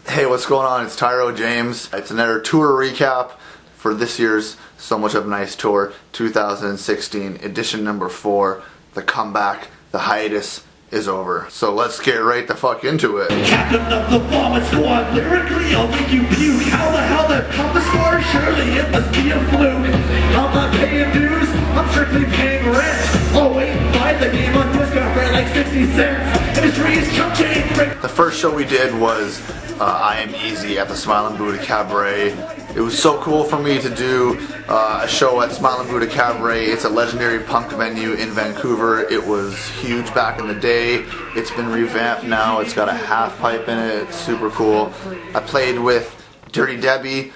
Hey, what's going on? It's Tyrow James. It's another tour recap for this year's So Much of Nice Tour 2016, edition number 4. The comeback, the hiatus is over. So let's get right the fuck into it. Captain of the Vomit Squad, lyrically I'll make you puke. How the hell did come the score? Surely it must be a fluke. I'm not paying dues, I'm strictly paying rent. Oh wait, buy the game on discount for like 60 cents. Industry is chunking. The first show we did was I Am Easy at the Smile and Buddha Cabaret. It was so cool for me to do a show at Smile and Buddha Cabaret. It's a legendary punk venue in Vancouver. It was huge back in the day. It's been revamped now. It's got a half pipe in it. It's super cool. I played with Dirty Debbie.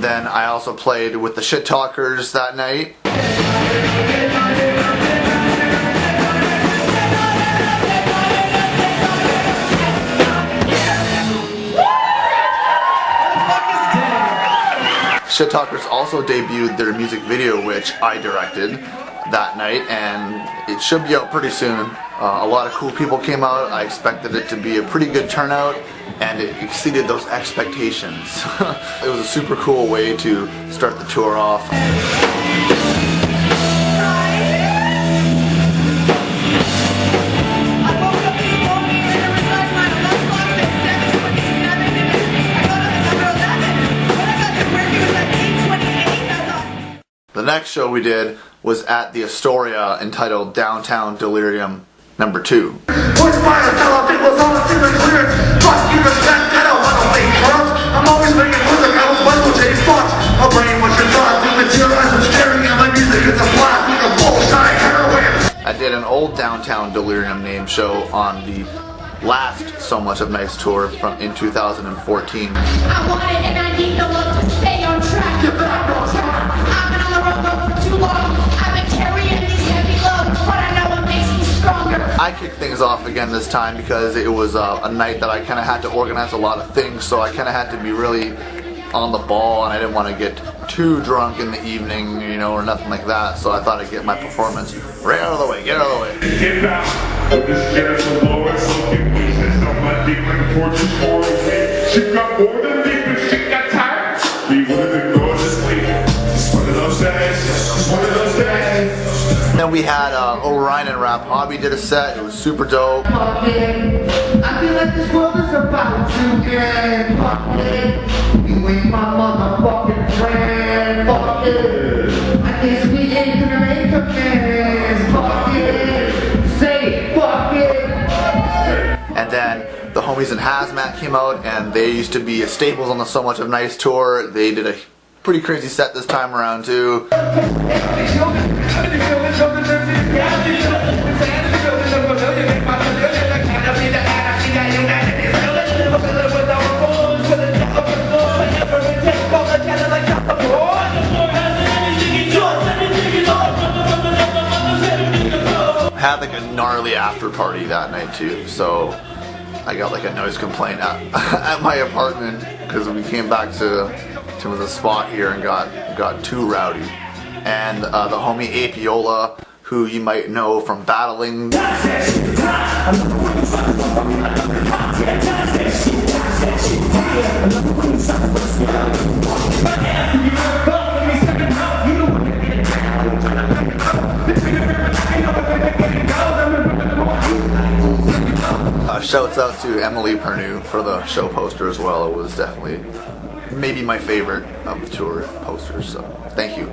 Then I also played with the Shit Talkers that night. Shit Talkers also debuted their music video, which I directed that night, and it should be out pretty soon. A lot of cool people came out. I expected it to be a pretty good turnout, and it exceeded those expectations. It was a super cool way to start the tour off. The next show we did was at the Astoria, entitled Downtown Delirium II. I'm always making music, I was Michael J. Fox. My brain was your thoughts, you materialize and staring at my music, it's a blast with a bullseye heroin. I did an old Downtown Delirium name show on the last So Much of Nice tour in 2014. I want it and I need the love to stay on track. Get back on track. I've been on the road for too long. I've been carrying these heavy loads, but I know it makes me stronger. I kicked things off again this time because it was a night that I kind of had to organize a lot of things, so I kind of had to be really on the ball, and I didn't want to get too drunk in the evening, you know, or nothing like that, so I thought I'd get my performance right out of the way, get out of the way. Get out of the stairs below us, looking pieces of my deep like a fortune for me. She got more than me, but she got tired. We would have ignored this week. It's one of those days, it's one of those days. Then we had Orion and Rap Hobby did a set. It was super dope. I feel like this world is about to end. Fuck it. You ain't my motherfucking friend. Fuck it. I guess we ain't gonna make amends. Fuck it. Say fuck it. And then the homies in Hazmat came out, and they used to be staples on the So Much of Nice tour. They did a pretty crazy set this time around too. Had like a gnarly after party that night too, so I got like a noise complaint at my apartment because we came back to the spot here and got too rowdy. And the homie Apiola, who you might know from battling. Shouts out to Emily Pernew for the show poster as well. It was definitely maybe my favorite of the tour posters, so thank you.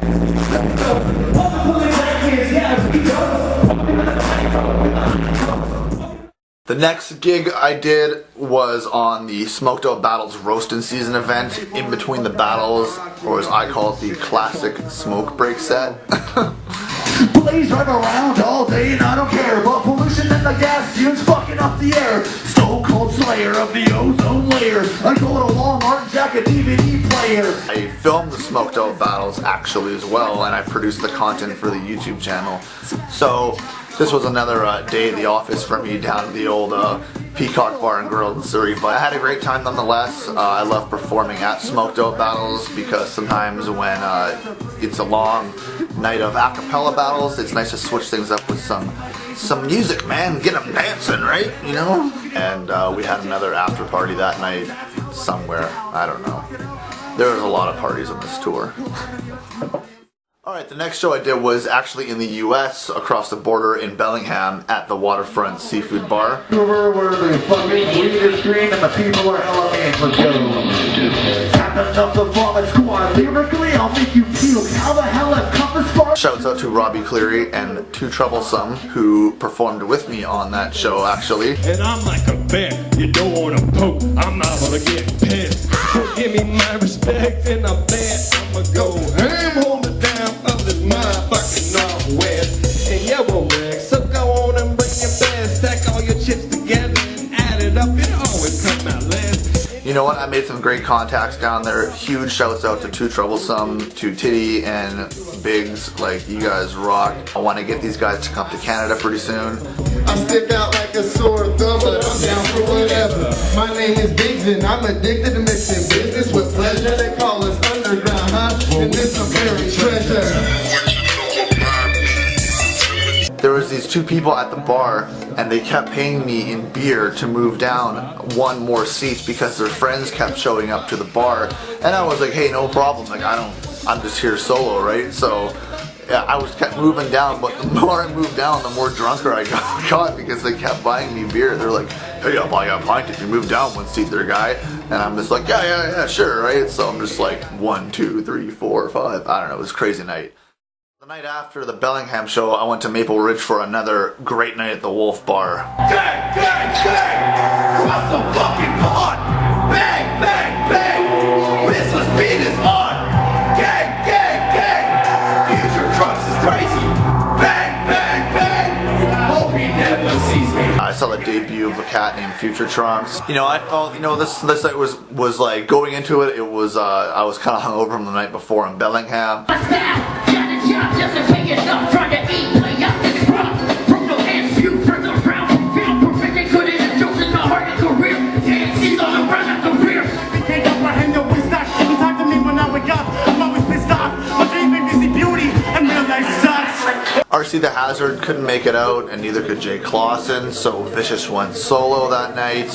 The next gig I did was on the Smoked Out Battles Roastin season event, in between the battles, or as I call it, the classic smoke break set. Blaze drive around all day and I don't care about pollution and the gas fumes fucking up the air. Stone Cold Slayer of the ozone layer. I go to Walmart, jack a DVD player. I filmed the Smoked Out Battles actually as well, and I produced the content for the YouTube channel. So This was another day at the office for me down at the old Peacock Bar and Grill in Surrey, but I had a great time nonetheless. I love performing at smoked out battles because sometimes when it's a long night of a cappella battles, it's nice to switch things up with some music, man. Get them dancing, right? You know? And we had another after party that night somewhere. I don't know. There was a lot of parties on this tour. Alright, the next show I did was actually in the US, across the border in Bellingham at the Waterfront Seafood Bar. Where the fucking weed is green and the people are elevating for go. Captain of the Vomit Squad, lyrically I'll make you puke. How the hell have Compass Bar? Shouts out to Robbie Cleary and Too Troublesome, who performed with me on that show actually. And I'm like a bear, you don't want to poke, I'm not gonna get pissed. So give me my respect and I bet I'ma go ham, hold it down of this motherfucking Northwest. And yeah, well, Rick, so go on and bring your best, stack all your chips together and add it up, it always comes out less. You know what, I made some great contacts down there. Huge shouts out to Too Troublesome, to Titty and Biggs, like you guys rock. I want to get these guys to come to Canada pretty soon. I stick out like a sore thumb, but I'm down for whatever. My name is Biggs and I'm addicted to mixing business with pleasure. They call us underground, huh? And this I'm buried treasure. There was these two people at the bar and they kept paying me in beer to move down one more seat because their friends kept showing up to the bar, and I was like, hey, no problem, like I'm just here solo, right? So yeah, I was kept moving down, but the more I moved down, the more drunker I got because they kept buying me beer. They're like, hey, I'll buy you a pint if you move down one seat there, guy. And I'm just like, yeah, sure, right? So I'm just like 1, 2, 3, 4, 5. I don't know, it was a crazy night. The night after the Bellingham show, I went to Maple Ridge for another great night at the Wolf Bar. Gang! Cross the fucking pond! Bang! Mr. Speed is on! Gang! Future Trucks is crazy! Bang! Hope he never sees me! I saw the debut of a cat named Future Trunks. You know, I felt, you know, this night was like, going into it, it was, I was kind of hungover from the night before in Bellingham. Just to take it up, trying to eat, play out this rock. Broke no hands, few friends around. Feel perfect, good in the jokes in the heart and career. AMC's on the run at the rear. Can't comprehend your waste back. Every time to me when I wake up, I'm always pissed off. My dreams make me see beauty, and real life sucks. RC the Hazard couldn't make it out, and neither could Jay Clausen, so Vicious went solo that night.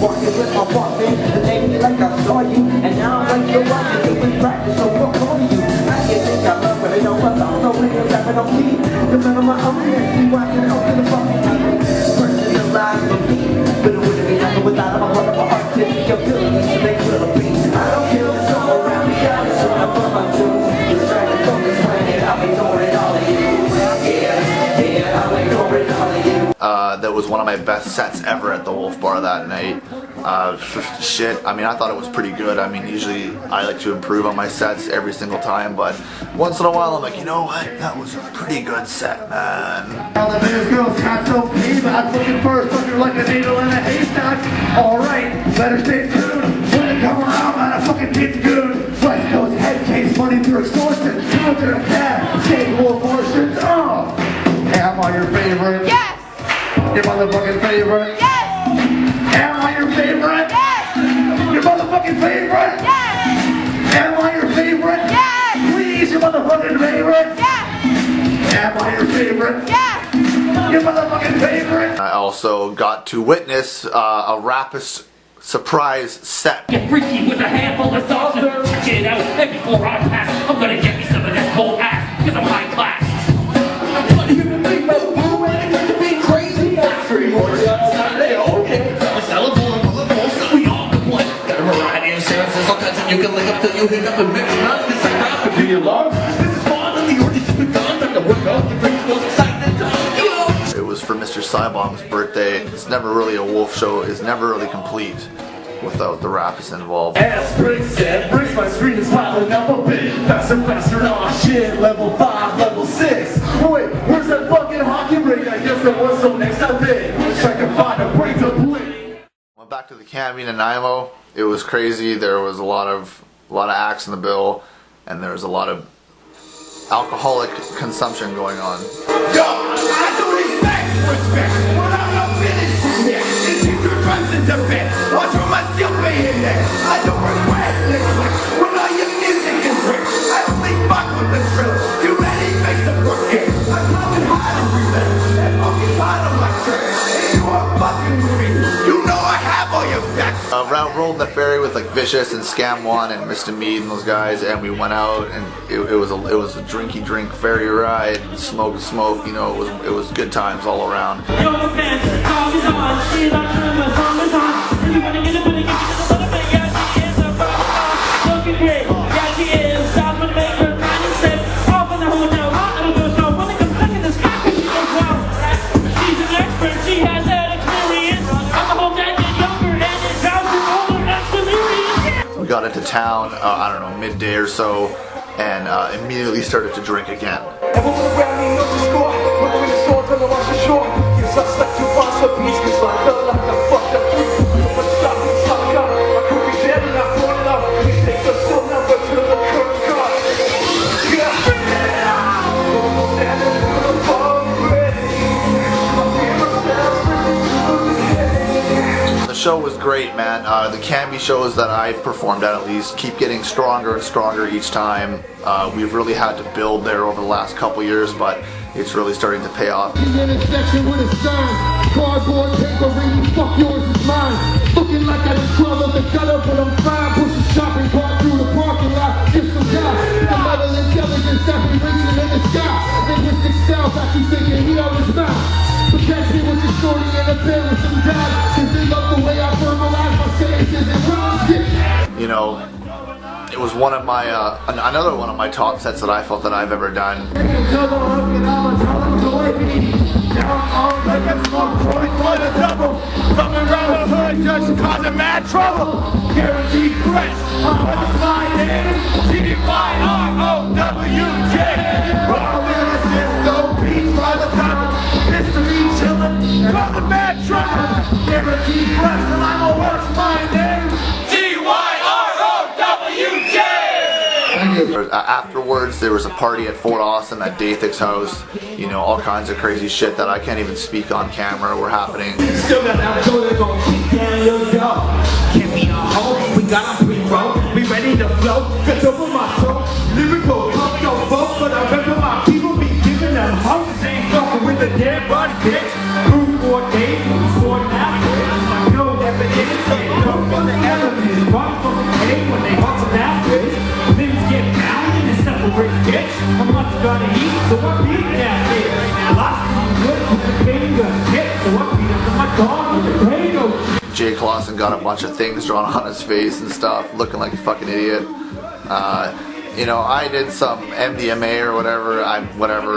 Walking with my walking, the name like I saw you, and now I'm like you're watching. It was practice, so what call you? I can't think I love, but I know I thought no real rapping on me. Cause I'm on my own, and we watching out to the fucking team. Personalized for me, but it wouldn't be nothing without my heart of my artistic abilities to make little beats. I don't kill the soul around me, I just wanna put my tunes. You're trying to focus planet, I'll be ignoring all of you. Yeah, I'll ignore all of you. That was one of my best sets ever at the Wolf Bar that night. Shit, I mean, I thought it was pretty good. I mean, usually I like to improve on my sets every single time, but once in a while I'm like, you know what, that was a pretty good set, man. All the biggest girls got so mean, I'm looking first, looking like a needle in a haystack. Alright, better stay tuned. When it come around, man, I fucking get good. West Coast head case, money through extortion. Counter attack, sexual abortions. Am I your favorite? Yes! Your motherfucking favorite? Yes! Am I your favorite? Yes! Your motherfucking favorite? Yes! Am I your favorite? Yes! Please, your motherfucking favorite? Yes! Am I your favorite? Yes! Your motherfucking favorite? I also got to witness a Rapist surprise set. Get freaky with a handful of sauce and check it out. And before I pass, I'm gonna get me some of this whole ass, cause I'm high class. What do you think about boo and it's being crazy? Free more on Saturday, okay. I'm sellable and full of balls, we all complain. Got a variety of sounds, all kinds of you can lick up till you hiccup and mix nuts. It's like rap if you love. This is fun and the order has begun. Time to work out, you bring those excited times. It was for Mr. Cybong's birthday. It's never really a Wolf show, it's never really complete without the Rapists involved. Ass bricks, my screen is piling up a bit. Faster, aw shit, level 5, level 6. Wait, where's that fucking hockey rink? I guess there was some next time big. Wish I could find a break to play. Went back to the Camp in Nanaimo. It was crazy. There was a lot of acts in the bill, and there was a lot of alcoholic consumption going on. I do respect. When I'm not finished here, it's your drums in the bed. Watch for my still being there. I don't regret liquid. When all your music is rich, I only fuck with the drill. Too many makes the work here. I'm coming hard to relent. And fucking hard on my trip. If you are fucking with me, you know I have all your backs. Rolled the ferry with like Vicious and Scam One and Mr. Mead and those guys, and we went out, and it was a drinky drink ferry ride, smoke, you know, it was good times all around. We got into town, I don't know, midday or so, and immediately started to drink again. The show was great, man. The Canby shows that I performed at least keep getting stronger and stronger each time. We've really had to build there over the last couple years, but it's really starting to pay off. Intersection with a sign, cardboard paper ring, fuck yours is mine. Looking like I just crawled up the gutter, but I'm fine. Push a shopping cart through the parking lot. Give some guys a level intelligence that we reaching in the sky. Linguistic styles, I keep thinking he on his mouth. But catch me with your shorty and a pair of some guys. Cause they love the way I verbalize my sentences and rhyme shit. You know, it was one of my another one of my top sets that I felt that I've ever done. Coming around the hood just causing mad trouble. Guaranteed threats. T-Y-R-O-W-J. By the time history chillin', causing mad trouble. Guaranteed threats, and I'm a worst my name. Afterwards, there was a party at Fort Austin at Dathic's house. You know, all kinds of crazy shit that I can't even speak on camera were happening. Still got that show that gon' kick down your door. Can't be on hold, we got a pre-roll. We ready to flow, cause over my soul. Lyrical, pump your folk, but I remember my people be giving them hoes. Ain't fucking with the dead body bitch. Proof 4 days, 4 now. No evidence, no from the elements. Run from the cave when they hustle that bitch. Things get down in the separate bitch. I'm not gonna eat, so I beat that bitch. Lost me good with the finger hit, so I beat up my dog with the potato. Jay Clausen got a bunch of things drawn on his face and stuff, looking like a fucking idiot. You know, I did some MDMA or whatever,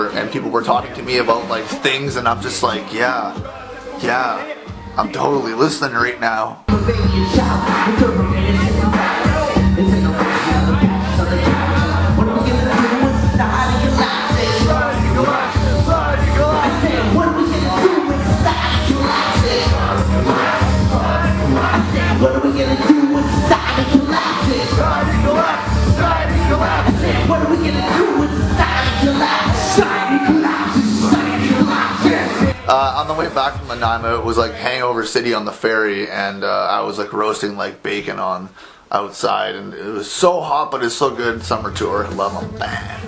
and people were talking to me about like things, and I'm just like, yeah, I'm totally listening right now. What are we gonna do when society collapses? Society collapses, society collapses. I said, what are we gonna do when society collapses? Society collapses, society collapses. On the way back from Nanaimo, it was like Hangover City on the ferry, and I was like roasting like bacon on outside, and it was so hot, but it's so good. Summer tour, love them. Bam.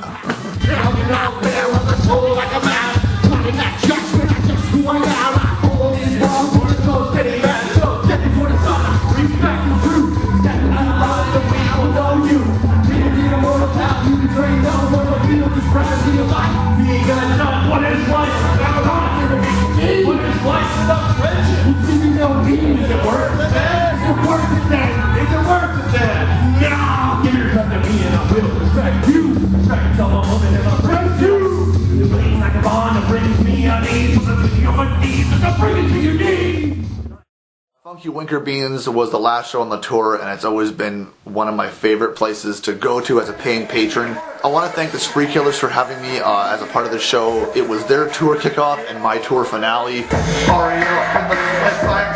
Funky Winker Beans was the last show on the tour, and it's always been one of my favorite places to go to as a paying patron. I want to thank the Spree Killers for having me as a part of the show. It was their tour kickoff and my tour finale. Sorry, I'm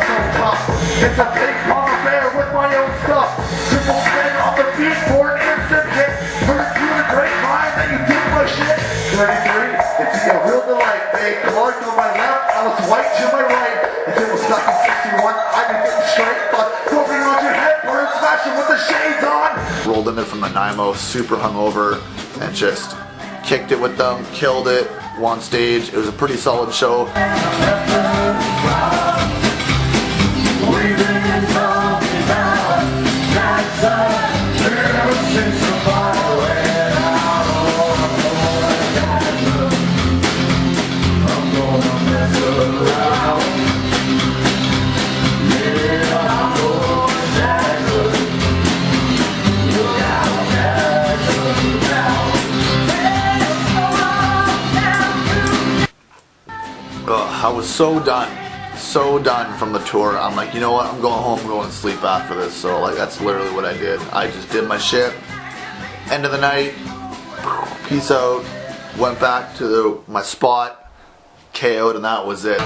so tough. It's a big pop affair with my own stuff. Triple spin on the beat for an instant hit. Heard you a great mind that you did my shit. 33, it's a real delight, babe. Clark on my left, Alice White to my right. The kid was stuck in 61. I can get straight, but focusing on your head, bird smashing with the shades on. Rolled in from Nanaimo, super hungover, and just kicked it with them, killed it on stage. It was a pretty solid show. I was so done from the tour. I'm like, you know what, I'm going home, I'm going to sleep after this. So like, that's literally what I did. I just did my shit. End of the night, peace out, went back to my spot, KO'd, and that was it.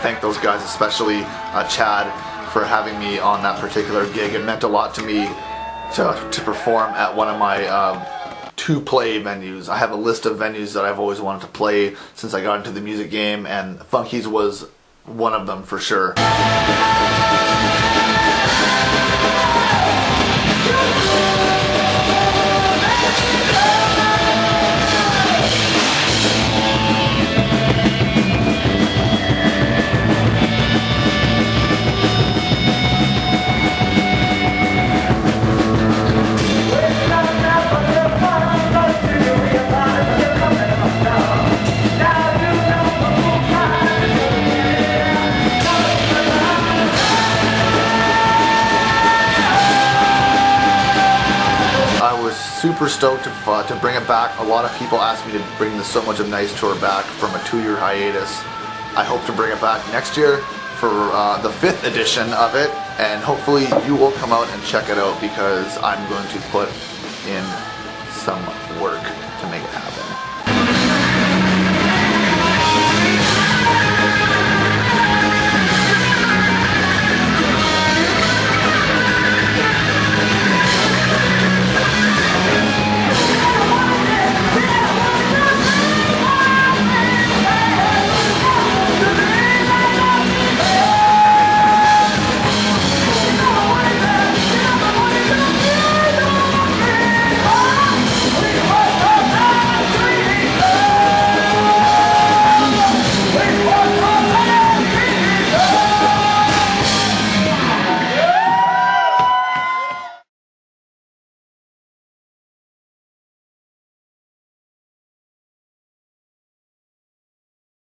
Thank those guys, especially Chad, for having me on that particular gig. It meant a lot to me to perform at one of my to play venues. I have a list of venues that I've always wanted to play since I got into the music game, and Funky's was one of them for sure. Super stoked to bring it back. A lot of people asked me to bring the So Much of Nice tour back from a 2-year hiatus. I hope to bring it back next year for the 5th edition of it, and hopefully you will come out and check it out because I'm going to put in some work to make it happen.